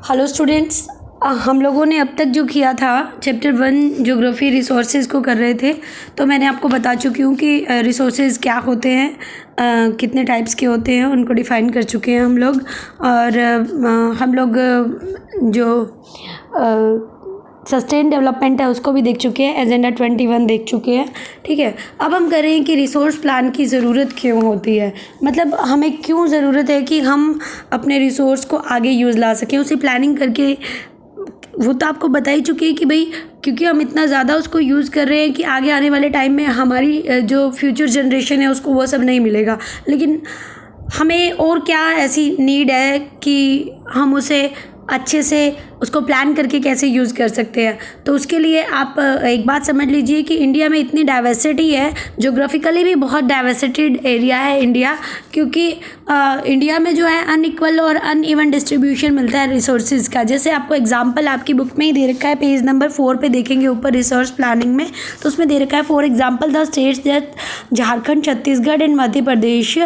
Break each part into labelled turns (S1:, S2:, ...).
S1: Hello students, हम लोगों ने अब तक जो किया था चैप्टर 1 ज्योग्राफी रिसोर्सेज को कर रहे थे। तो मैंने आपको बता चुकी हूँ कि रिसोर्सेज क्या होते हैं, कितने टाइप्स के होते हैं, उनको डिफ़ाइन कर चुके हैं हम लोग। और हम लोग जो सस्टेन डेवलपमेंट है उसको भी देख चुके हैं, एजेंडा 21 देख चुके हैं। ठीक है, अब हम कह रहे हैं कि रिसोर्स प्लान की ज़रूरत क्यों होती है, मतलब हमें क्यों ज़रूरत है कि हम अपने रिसोर्स को आगे यूज़ ला सकें, उसे प्लानिंग करके। वो तो आपको बता ही चुकी है कि भाई क्योंकि हम इतना ज़्यादा उसको यूज़ कर रहे हैं कि आगे आने वाले टाइम में हमारी जो फ्यूचर जनरेशन है उसको वो सब नहीं मिलेगा। लेकिन हमें और क्या ऐसी नीड है कि हम उसे अच्छे से उसको प्लान करके कैसे यूज़ कर सकते हैं। तो उसके लिए आप एक बात समझ लीजिए कि इंडिया में इतनी डाइवर्सिटी है, जोग्राफिकली भी बहुत डाइवर्सिटेड एरिया है इंडिया, क्योंकि इंडिया में जो है अनइक्वल और अनइवन डिस्ट्रीब्यूशन मिलता है रिसोर्सेज का। जैसे आपको एग्जांपल आपकी बुक में ही दे रखा है, पेज नंबर 4 पे देखेंगे ऊपर रिसोर्स प्लानिंग में, तो उसमें दे रखा है for example the states that Jharkhand, Chhattisgarh and Madhya Pradesh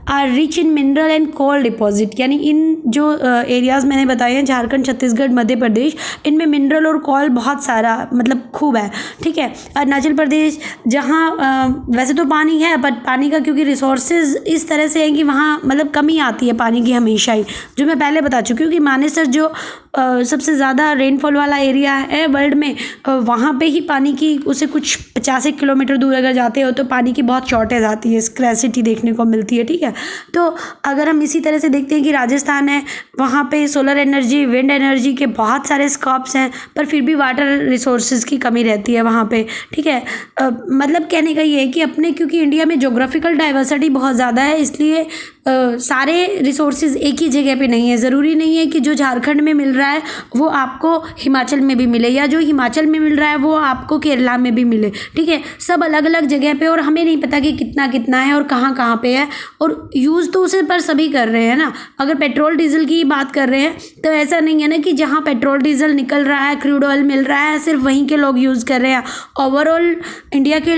S1: are rich in mineral and coal deposit. यानी इन जो एरियाज़ मैंने बताए हैं, झारखंड, छत्तीसगढ़, मध्य प्रदेश, इनमें मिनरल और कोल बहुत सारा मतलब खूब है। ठीक है, अरुणाचल प्रदेश जहाँ वैसे तो पानी है, बट पानी का क्योंकि रिसोर्सेज इस तरह से है कि वहाँ मतलब कमी आती है पानी की हमेशा ही, जो मैं पहले बता चुकी हूँ कि मानेसर जो सबसे ज़्यादा रेनफॉल वाला एरिया है वर्ल्ड में, वहाँ पे ही पानी की उसे कुछ 50 किलोमीटर दूर अगर जाते हो तो पानी की बहुत शॉर्टेज आती है, स्क्रैसिटी देखने को मिलती है। ठीक है, तो अगर हम इसी तरह से देखते हैं कि राजस्थान है, वहाँ पे सोलर एनर्जी, विंड एनर्जी के बहुत सारे स्कोप्स हैं, पर फिर भी वाटर रिसोर्सेज की कमी रहती है वहाँ पे। ठीक है, मतलब कहने का ये है कि अपने क्योंकि इंडिया में जोग्राफिकल डाइवर्सिटी बहुत ज़्यादा है, इसलिए सारे रिसोर्सेज एक ही जगह पे नहीं है। ज़रूरी नहीं है कि जो झारखंड में मिल रहा है वो आपको हिमाचल में भी मिले, या जो हिमाचल में मिल रहा है वो आपको केरला में भी मिले। ठीक है, सब अलग अलग जगह पे, और हमें नहीं पता कि कितना कितना है और कहाँ कहाँ पे है, और यूज़ तो उसे पर सभी कर रहे हैं ना। अगर पेट्रोल डीजल की बात कर रहे हैं तो ऐसा नहीं है ना कि जहाँ पेट्रोल डीजल निकल रहा है, क्रूड ऑयल मिल रहा है, सिर्फ वहीं के लोग यूज़ कर रहे हैं। ओवरऑल इंडिया के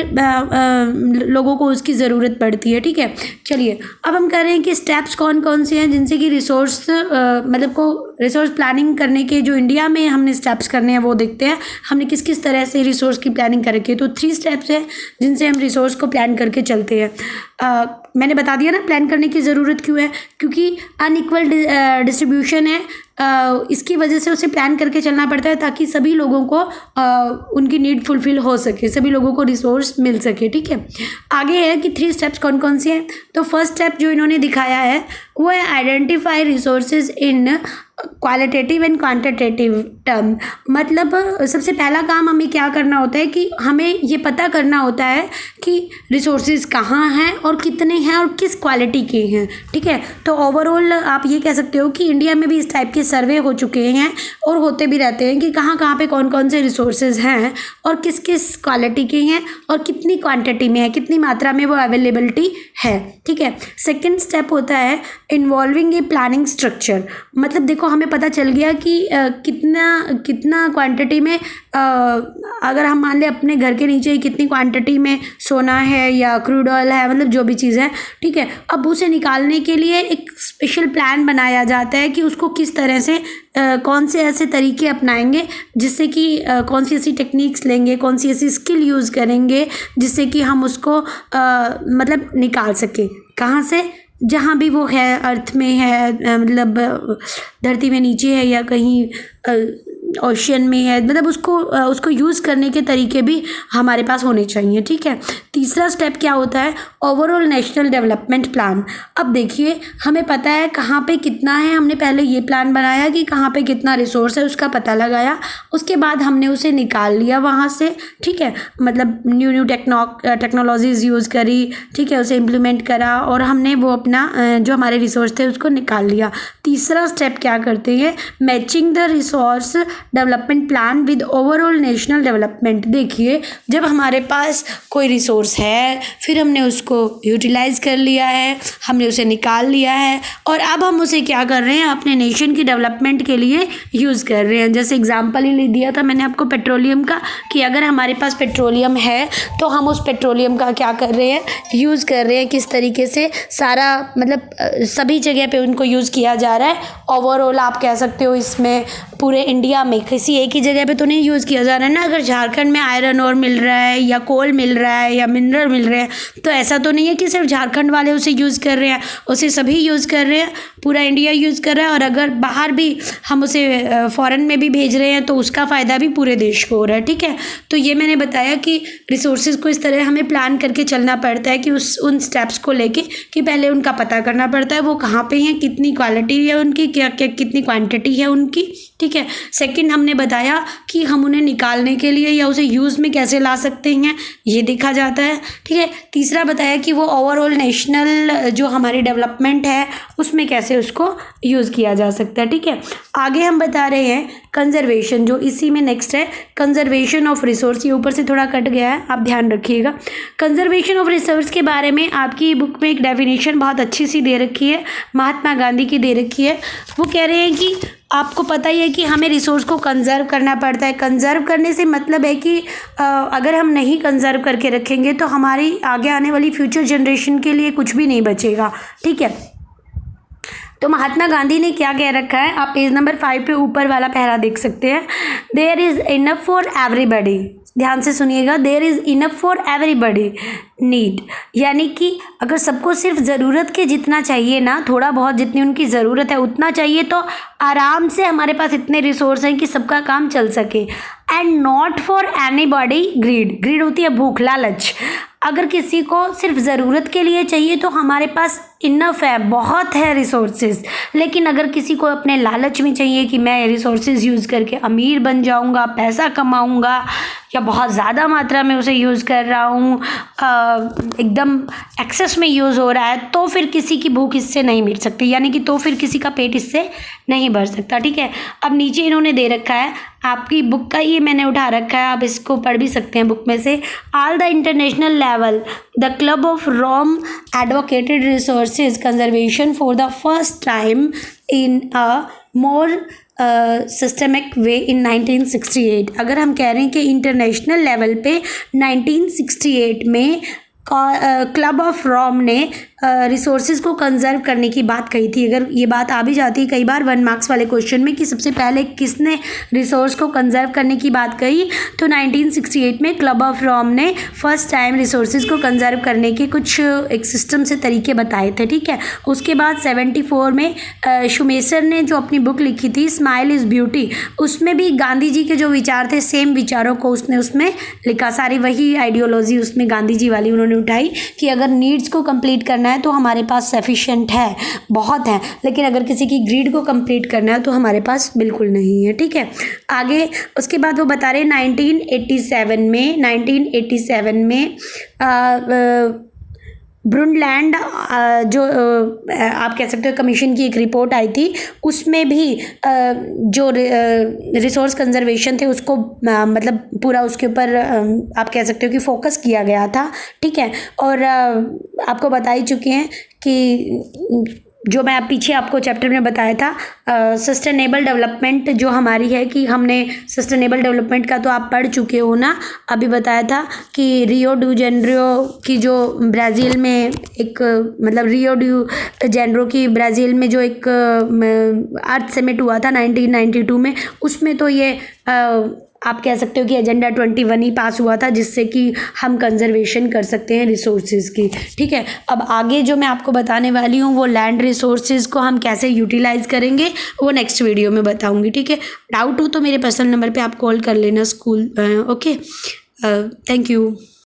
S1: लोगों को उसकी ज़रूरत पड़ती है। ठीक है, चलिए अब हम कह रहे हैं कि स्टेप्स कौन कौन से हैं जिनसे कि रिसोर्स मतलब को रिसोर्स प्लानिंग करने के जो इंडिया में हमने स्टेप्स करने हैं वो देखते हैं हमने किस किस तरह से रिसोर्स की प्लानिंग कर रखी है। तो 3 स्टेप्स हैं जिनसे हम रिसोर्स को प्लान करके चलते हैं। मैंने बता दिया ना प्लान करने की ज़रूरत क्यों है, क्योंकि अनइक्वल डिस्ट्रीब्यूशन है, इसकी वजह से उसे प्लान करके चलना पड़ता है ताकि सभी लोगों को उनकी नीड फुलफिल हो सके, सभी लोगों को रिसोर्स मिल सके। ठीक है, आगे है कि 3 स्टेप्स कौन कौन से हैं। तो फर्स्ट स्टेप जो इन्होंने दिखाया है वो है identify resources in qualitative and quantitative term. मतलब सबसे पहला काम हमें क्या करना होता है कि हमें ये पता करना होता है कि रिसोर्सेज कहाँ हैं और कितने हैं और किस क्वालिटी के हैं। ठीक है, तो ओवरऑल आप ये कह सकते हो कि इंडिया में भी इस टाइप के सर्वे हो चुके हैं और होते भी रहते हैं कि कहाँ कहाँ पे कौन कौन से रिसोर्सेज हैं और किस किस क्वालिटी के हैं और कितनी क्वांटिटी में है, कितनी मात्रा में वो अवेलेबिलिटी है। ठीक है, सेकेंड स्टेप होता है इन्वॉल्विंग ए प्लानिंग स्ट्रक्चर। मतलब देखो हमें पता चल गया कि कितना क्वांटिटी में, अगर हम मान लें अपने घर के नीचे ही कितनी क्वांटिटी में सोना है या क्रूड ऑयल है, मतलब जो भी चीज़ है। ठीक है, अब उसे निकालने के लिए एक स्पेशल प्लान बनाया जाता है कि उसको किस तरह से कौन से ऐसे तरीके अपनाएंगे जिससे कि कौन सी ऐसी टेक्निक्स लेंगे, कौन सी ऐसी स्किल यूज़ करेंगे जिससे कि हम उसको मतलब निकाल सकें। कहाँ से? जहाँ भी वो है, अर्थ में है, मतलब धरती में नीचे है या कहीं ओशियन में है, मतलब उसको यूज़ करने के तरीके भी हमारे पास होने चाहिए। ठीक है, तीसरा स्टेप क्या होता है ओवरऑल नेशनल डेवलपमेंट प्लान। अब देखिए हमें पता है कहाँ पे कितना है, हमने पहले ये प्लान बनाया कि कहाँ पे कितना रिसोर्स है उसका पता लगाया, उसके बाद हमने उसे निकाल लिया वहाँ से। ठीक है, मतलब न्यू टेक्नोलॉजीज़ यूज़ करी, ठीक है, उसे इम्प्लीमेंट करा और हमने वो अपना जो हमारे रिसोर्स थे उसको निकाल लिया। तीसरा स्टेप क्या करते हैं, matching the resource development plan with overall national development. देखिए, जब हमारे पास कोई रिसोर्स है, फिर हमने उसको यूटिलाइज़ कर लिया है, हमने उसे निकाल लिया है और अब हम उसे क्या कर रहे हैं, अपने नेशन की डेवलपमेंट के लिए यूज़ कर रहे हैं। जैसे एग्जांपल ही दिया था मैंने आपको पेट्रोलियम का, कि अगर हमारे पास पेट्रोलियम है तो हम उस पेट्रोलियम का क्या कर रहे हैं, यूज़ कर रहे हैं। किस तरीके से सारा मतलब सभी जगह पे उनको यूज़ किया जा रहा है। ओवरऑल आप कह सकते हो इसमें पूरे इंडिया में किसी एक ही जगह पे तो नहीं यूज़ किया जा रहा है ना। अगर झारखंड में आयरन ओर मिल रहा है या कोल मिल रहा है या मिनरल मिल रहे हैं, तो ऐसा तो नहीं है कि सिर्फ झारखंड वाले उसे यूज़ कर रहे हैं, उसे सभी यूज़ कर रहे हैं, पूरा इंडिया यूज़ कर रहा है। और अगर बाहर भी हम उसे फॉरेन में भी भेज रहे हैं तो उसका फ़ायदा भी पूरे देश को हो रहा है। ठीक है, तो ये मैंने बताया कि रिसोर्सेज को इस तरह हमें प्लान करके चलना पड़ता है कि उन स्टेप्स को लेके कि पहले उनका पता करना पड़ता है वो कहाँ पे हैं, कितनी क्वालिटी है उनकी, क्या क्या कितनी क्वांटिटी है उनकी। ठीक है, सेकंड हमने बताया कि हम उन्हें निकालने के लिए या उसे यूज़ में कैसे ला सकते हैं, ये देखा जाता है। ठीक है, तीसरा बताया कि वो ओवरऑल नेशनल जो हमारी डेवलपमेंट है उसमें कैसे उसको यूज़ किया जा सकता है। ठीक है, आगे हम बता रहे हैं कंजर्वेशन, जो इसी में नेक्स्ट है कंजर्वेशन ऑफ रिसोर्स। ये ऊपर से थोड़ा कट गया है, आप ध्यान रखिएगा। कंजर्वेशन ऑफ रिसोर्स के बारे में आपकी बुक में एक डेफिनेशन बहुत अच्छी सी दे रखी है, महात्मा गांधी की दे रखी है। वो कह रहे हैं कि आपको पता ही है कि हमें रिसोर्स को कंजर्व करना पड़ता है। कंजर्व करने से मतलब है कि अगर हम नहीं कंजर्व करके रखेंगे तो हमारी आगे आने वाली फ्यूचर जनरेशन के लिए कुछ भी नहीं बचेगा। ठीक है, तो महात्मा गांधी ने क्या कह रखा है, आप पेज नंबर 5 पे ऊपर वाला पहला देख सकते हैं। There is enough for everybody, ध्यान से सुनिएगा, there is enough for everybody need, यानी कि अगर सबको सिर्फ ज़रूरत के जितना चाहिए ना, थोड़ा बहुत जितनी उनकी ज़रूरत है उतना चाहिए, तो आराम से हमारे पास इतने रिसोर्स हैं कि सबका काम चल सके। And not for anybody greed, greed होती है भूख, लालच। अगर किसी को सिर्फ ज़रूरत के लिए चाहिए तो हमारे पास इनफ है, बहुत है रिसोर्सेज। लेकिन अगर किसी को अपने लालच में चाहिए कि मैं रिसोर्सेज यूज़ करके अमीर बन जाऊंगा, पैसा कमाऊंगा, या बहुत ज़्यादा मात्रा में उसे यूज़ कर रहा हूँ, एकदम एक्सेस में यूज़ हो रहा है, तो फिर किसी की भूख इससे नहीं मिट सकती, यानी कि तो फिर किसी का पेट इससे नहीं भर सकता। ठीक है, अब नीचे इन्होंने दे रखा है, आपकी बुक का ये मैंने उठा रखा है, आप इसको पढ़ भी सकते हैं बुक में से। All the international level the Club of Rome advocated resources conservation for the first time in a more systemic way in 1968। अगर हम कह रहे हैं कि इंटरनेशनल लेवल पे 1968 में क्लब ऑफ रोम ने रिसोर्सेज को कंजर्व करने की बात कही थी। अगर ये बात आ भी जाती है कई बार 1 मार्क्स वाले क्वेश्चन में कि सबसे पहले किसने रिसोर्स को कंजर्व करने की बात कही, तो 1968 में क्लब ऑफ रोम ने फर्स्ट टाइम रिसोर्सेज को कंजर्व करने के कुछ एक सिस्टम से तरीके बताए थे। ठीक है, उसके बाद 74 में शुमेसर ने जो अपनी बुक लिखी थी स्माइल इज़ ब्यूटी, उसमें भी गांधी जी के जो विचार थे सेम विचारों को उसने उसमें लिखा, सारी वही आइडियोलॉजी उसमें गांधी जी वाली उन्होंने उठाई कि अगर नीड्स को कंप्लीट करना है तो हमारे पास सफिशिएंट है, बहुत है, लेकिन अगर किसी की ग्रीड को कंप्लीट करना है तो हमारे पास बिल्कुल नहीं है। ठीक है, आगे उसके बाद वो बता रहे 1987 में ब्रुंडलैंड जो आप कह सकते हो कमीशन की एक रिपोर्ट आई थी, उसमें भी जो रिसोर्स कंजर्वेशन थे उसको मतलब पूरा उसके ऊपर आप कह सकते हो कि फोकस किया गया था। ठीक है, और आपको बता ही चुके हैं कि जो मैं पीछे आपको चैप्टर में बताया था सस्टेनेबल डेवलपमेंट जो हमारी है, कि हमने सस्टेनेबल डेवलपमेंट का तो आप पढ़ चुके हो ना, अभी बताया था कि रियो डी जेनेरो की जो ब्राज़ील में एक मतलब रियो डी जेनेरो की ब्राज़ील में जो एक अर्थ समिट हुआ था 1992 में, उसमें तो ये आप कह सकते हो कि एजेंडा 21 ही पास हुआ था जिससे कि हम कंजर्वेशन कर सकते हैं रिसोर्सेज की। ठीक है, अब आगे जो मैं आपको बताने वाली हूँ वो लैंड रिसोर्सेज को हम कैसे यूटिलाइज़ करेंगे वो नेक्स्ट वीडियो में बताऊँगी। ठीक है, डाउट हो तो मेरे पर्सनल नंबर पे आप कॉल कर लेना स्कूल। Okay, thank you.